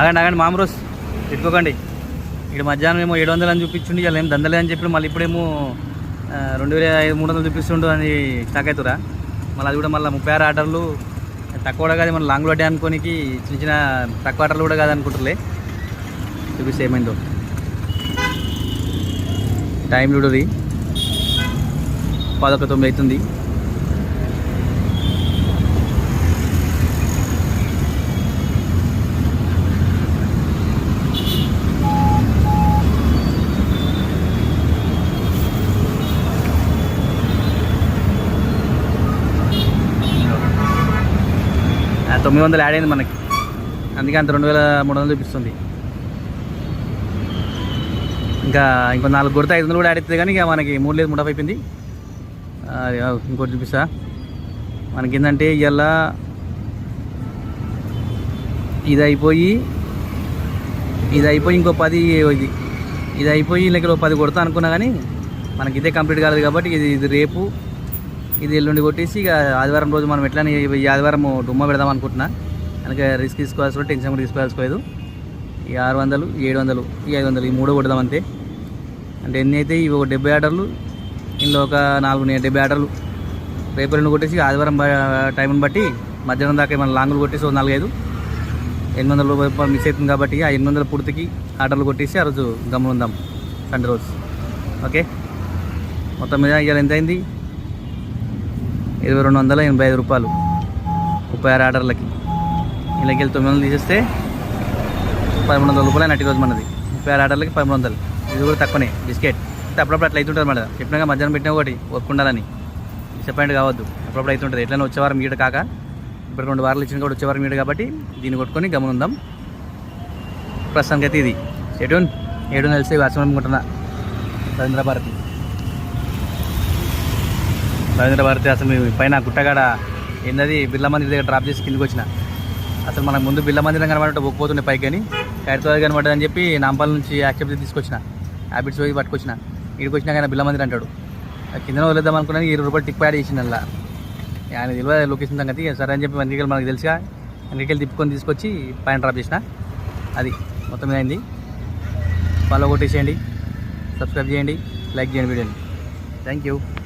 ఆగండి మామరోస్ పెట్టుకోకండి. ఇక్కడ మధ్యాహ్నం ఏమో 700 అని చూపించుండి, ఇలా ఏం దందలే అని చెప్పి మళ్ళీ ఇప్పుడేమో 2300 చూపిస్తుండు అని స్టాక్ అవుతురా. మళ్ళీ అది కూడా మళ్ళీ 36 ఆర్డర్లు తక్కువ కూడా కాదు, మన లాంగ్ లోడే అనుకోనికి చిన్న చిన్న తక్కువ ఆర్డర్లు కూడా కాదు అనుకుంటులే. చూపిస్తే ఏమైందో టైం చూడది 11:09 అవుతుంది. ఆ 900 యాడ్ అయింది మనకి, అందుకే అంత 2300 చూపిస్తుంది. ఇంకా ఇంకో 4 కొడితే 500 కూడా యాడ్ అవుతుంది, కానీ ఇక మనకి 3 లేదు 3 అయిపోయింది. ఇంకోటి చూపిస్తా మనకి ఏంటంటే ఇవాళ ఇది అయిపోయి ఇంకో 10 ఇది అయిపోయి లెక్కలో 10 కొడతా అనుకున్నా, కానీ మనకి ఇదే కంప్లీట్ కాలేదు కాబట్టి ఇది రేపు ఇది ఎల్లుండి కొట్టేసి ఇక ఆదివారం రోజు మనం ఎట్లా ఈ ఆదివారం డుమ్మ పెడదాం అనుకుంటున్నా. అందుకే రిస్క్ తీసుకోవాల్సి కూడా టెన్షన్ కూడా తీసుకోవాల్సుకోలేదు. ఈ 600 700 ఈ 500 ఈ 3 కొడదాం అంతే. అంటే ఎన్ని అయితే ఇవి ఒక 70 ఆర్డర్లు, ఇందులో ఒక 70 ఆర్డర్లు రేపు రెండు కొట్టేసి ఆదివారం టైంని బట్టి మధ్యాహ్నం దాకా ఏమైనా లాంగులు కొట్టేసి ఒక 4-5 800 రూపాయలు మిస్ అవుతుంది కాబట్టి ఆ 800 పూర్తికి ఆర్డర్లు కొట్టేసి ఆ రోజు గమనుందాం సండే రోజు. ఓకే, మొత్తం మీద ఇవాళ ఎంత అయింది? 2285 రూపాయలు 36 ఆర్డర్లకి. ఇలాకి వెళ్ళి 900 తీసేస్తే 1300 రూపాయలు అయినట్టు ఈరోజు మనది. 36 ఆర్డర్లకి 1300. ఇది కూడా తక్కువనే బిస్కెట్. అంటే అప్పుడప్పుడు అట్లా అవుతుంటుంది అన్నమాట. చెప్పినాక మధ్యాహ్నం పెట్టినా ఒకటి ఒప్పుకుండాలని డిసప్పాయింట్ కావద్దు. అప్పుడప్పుడు అవుతుంటుంది. ఎట్లైనా వచ్చేవారం మీడు కాక ఇప్పుడు 2 వారాలు ఇచ్చిన కూడా వచ్చేవారం మీడు కాబట్టి దీన్ని కొట్టుకొని గమనుందాం. ప్రస్తుతానికి అయితే ఇది షెడ్యూల్ 7 నెలసి వాసం అనుకుంటున్నా. రవీంద్ర భారతి అసలు పైన గుట్టగాడ ఏంటది బిర్లా మందిర్ దగ్గర డ్రాప్ చేసి కిందకి వచ్చిన. అసలు మనకు ముందు బిర్లా మందిరం కనబడటం ఒప్పుపోతుండే పైకి, కానీ ఖైరతాబాద్ కనబడ్డదని చెప్పి నాంపల్లి నుంచి యాక్సెప్ట్ తీసుకొచ్చిన, హ్యాబిట్స్ పోయి పట్టుకొచ్చిన. ఇక్కడికి వచ్చినా కానీ బిర్లా మందిర్ అంటాడు. కింద వదిలేద్దాం అనుకున్నాను, 20 రూపాయలు టిక్ యాడ్ చేసింది అలా. ఆయన తెలియదు లొకేషన్ సంగతి. సరే అని చెప్పి వెనకకెళ్ళి మనకు తెలుసుగా, వెనకకెళ్ళి తిప్పుకొని తీసుకొచ్చి పైన డ్రాప్ చేసిన. అది మొత్తం మీద అయింది. ఫాలో కొట్టేసేయండి, సబ్స్క్రైబ్ చేయండి, లైక్ చేయండి వీడియోని. Thank you.